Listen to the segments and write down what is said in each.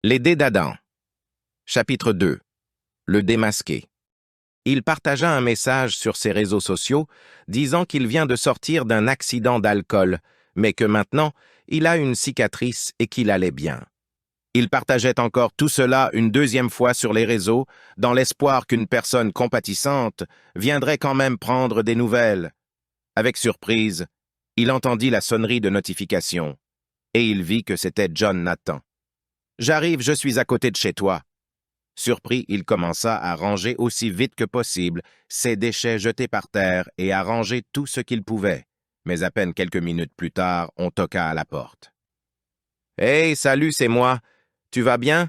Les dés d'Adam. Chapitre 2. Le démasqué. Il partagea un message sur ses réseaux sociaux disant qu'il vient de sortir d'un accident d'alcool, mais que maintenant, il a une cicatrice et qu'il allait bien. Il partageait encore tout cela une deuxième fois sur les réseaux, dans l'espoir qu'une personne compatissante viendrait quand même prendre des nouvelles. Avec surprise, il entendit la sonnerie de notification, et il vit que c'était John Nathan. « J'arrive, je suis à côté de chez toi. » Surpris, il commença à ranger aussi vite que possible ses déchets jetés par terre et à ranger tout ce qu'il pouvait. Mais à peine quelques minutes plus tard, on toqua à la porte. « Hey, salut, c'est moi. Tu vas bien? »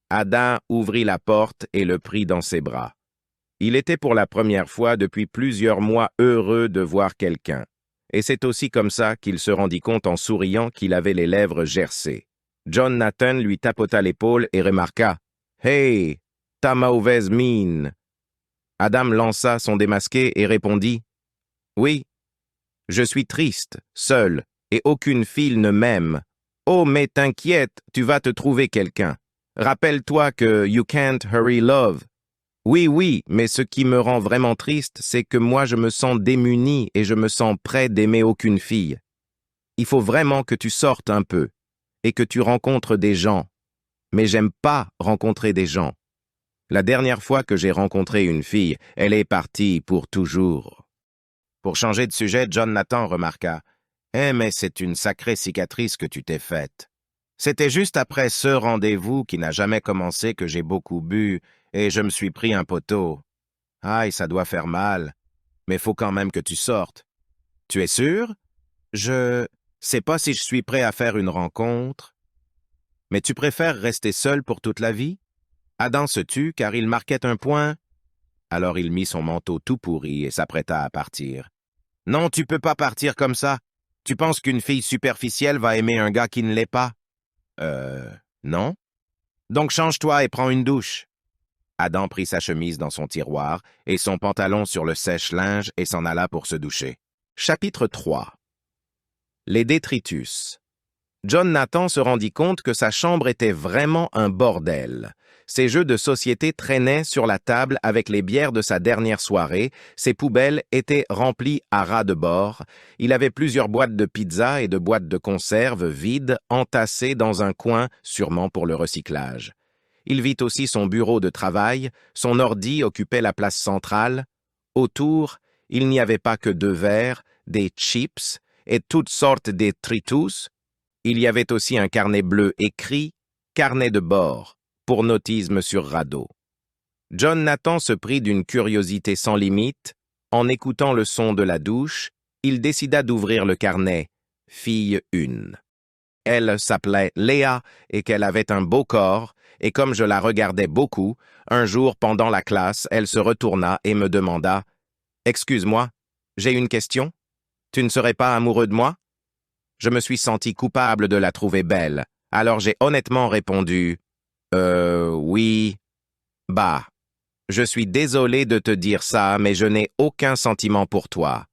Adam ouvrit la porte et le prit dans ses bras. Il était pour la première fois depuis plusieurs mois heureux de voir quelqu'un. Et c'est aussi comme ça qu'il se rendit compte en souriant qu'il avait les lèvres gercées. John Nathan lui tapota l'épaule et remarqua « Hey, ta mauvaise mine !» Adam lança son démasqué et répondit « Oui, je suis triste, seul, et aucune fille ne m'aime. Oh, mais t'inquiète, tu vas te trouver quelqu'un. Rappelle-toi que you can't hurry love. Oui, mais ce qui me rend vraiment triste, c'est que moi je me sens démuni et je me sens prêt d'aimer aucune fille. Il faut vraiment que tu sortes un peu et que tu rencontres des gens. Mais j'aime pas rencontrer des gens. La dernière fois que j'ai rencontré une fille, elle est partie pour toujours. » Pour changer de sujet, John Nathan remarqua « Eh, mais c'est une sacrée cicatrice que tu t'es faite. C'était juste après ce rendez-vous qui n'a jamais commencé que j'ai beaucoup bu et je me suis pris un poteau. Aïe, ça doit faire mal, mais faut quand même que tu sortes. Tu es sûr? Je sais pas si je suis prêt à faire une rencontre. Mais tu préfères rester seul pour toute la vie? » Adam se tut car il marquait un point. Alors il mit son manteau tout pourri et s'apprêta à partir. « Non, tu peux pas partir comme ça. Tu penses qu'une fille superficielle va aimer un gars qui ne l'est pas? » Non. Donc change-toi et prends une douche. » Adam prit sa chemise dans son tiroir et son pantalon sur le sèche-linge et s'en alla pour se doucher. Chapitre 3. Les détritus. John Nathan se rendit compte que sa chambre était vraiment un bordel. Ses jeux de société traînaient sur la table avec les bières de sa dernière soirée, ses poubelles étaient remplies à ras de bord, il avait plusieurs boîtes de pizza et de boîtes de conserve vides entassées dans un coin, sûrement pour le recyclage. Il vit aussi son bureau de travail, son ordi occupait la place centrale. Autour, il n'y avait pas que 2 verres, des chips et toutes sortes de détritus. Il y avait aussi un carnet bleu écrit « Carnet de bord » pour nautisme sur radeau. John Nathan se prit d'une curiosité sans limite. En écoutant le son de la douche, il décida d'ouvrir le carnet « Fille 1 ». Elle s'appelait Léa et qu'elle avait un beau corps, et comme je la regardais beaucoup, un jour pendant la classe, elle se retourna et me demanda « Excuse-moi, j'ai une question? Tu ne serais pas amoureux de moi? » Je me suis senti coupable de la trouver belle, alors j'ai honnêtement répondu « oui, bah, je suis désolé de te dire ça, mais je n'ai aucun sentiment pour toi.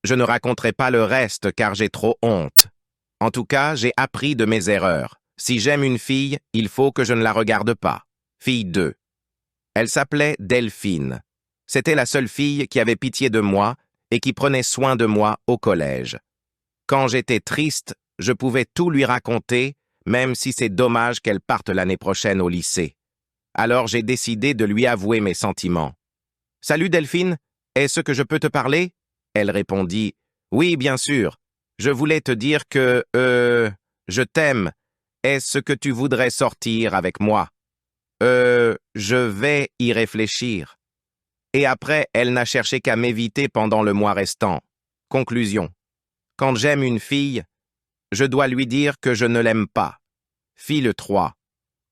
Je ne raconterai pas le reste car j'ai trop honte. En tout cas, j'ai appris de mes erreurs. Si j'aime une fille, il faut que je ne la regarde pas. Fille 2. Elle s'appelait Delphine. C'était la seule fille qui avait pitié de moi et qui prenait soin de moi au collège. Quand j'étais triste, je pouvais tout lui raconter, même si c'est dommage qu'elle parte l'année prochaine au lycée. Alors j'ai décidé de lui avouer mes sentiments. « Salut Delphine, est-ce que je peux te parler ?» Elle répondit « Oui, bien sûr. Je voulais te dire que, je t'aime. Est-ce que tu voudrais sortir avec moi? » Je vais y réfléchir. Et après, elle n'a cherché qu'à m'éviter pendant le mois restant. Conclusion. Quand j'aime une fille, je dois lui dire que je ne l'aime pas. Fille 3.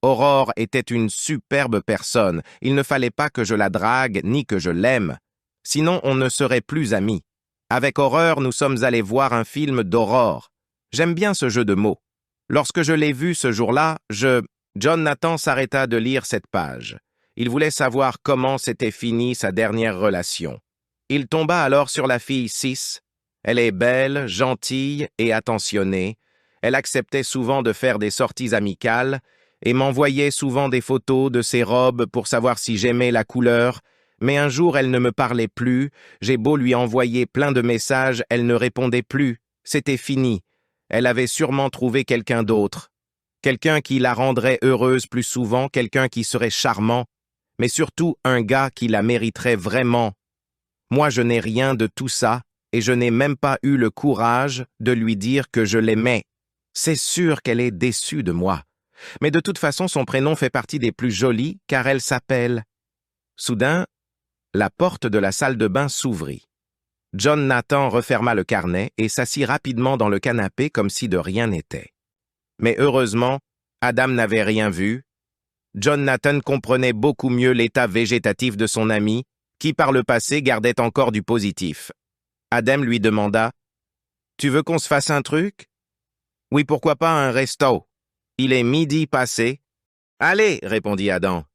Aurore était une superbe personne. Il ne fallait pas que je la drague ni que je l'aime. Sinon, on ne serait plus amis. Avec Horreur, nous sommes allés voir un film d'Aurore. J'aime bien ce jeu de mots. Lorsque je l'ai vu ce jour-là, John Nathan s'arrêta de lire cette page. Il voulait savoir comment s'était finie sa dernière relation. Il tomba alors sur la fille 6. Elle est belle, gentille et attentionnée. Elle acceptait souvent de faire des sorties amicales et m'envoyait souvent des photos de ses robes pour savoir si j'aimais la couleur, mais un jour elle ne me parlait plus, j'ai beau lui envoyer plein de messages, elle ne répondait plus, c'était fini. Elle avait sûrement trouvé quelqu'un d'autre. Quelqu'un qui la rendrait heureuse plus souvent, quelqu'un qui serait charmant, mais surtout un gars qui la mériterait vraiment. Moi, je n'ai rien de tout ça, et je n'ai même pas eu le courage de lui dire que je l'aimais. C'est sûr qu'elle est déçue de moi. Mais de toute façon, son prénom fait partie des plus jolis, car elle s'appelle. Soudain, la porte de la salle de bain s'ouvrit. John Nathan referma le carnet et s'assit rapidement dans le canapé comme si de rien n'était. Mais heureusement, Adam n'avait rien vu. John Nathan comprenait beaucoup mieux l'état végétatif de son ami, qui par le passé gardait encore du positif. Adam lui demanda « Tu veux qu'on se fasse un truc ?»« Oui, pourquoi pas un resto. Il est midi passé. »« Allez, répondit Adam.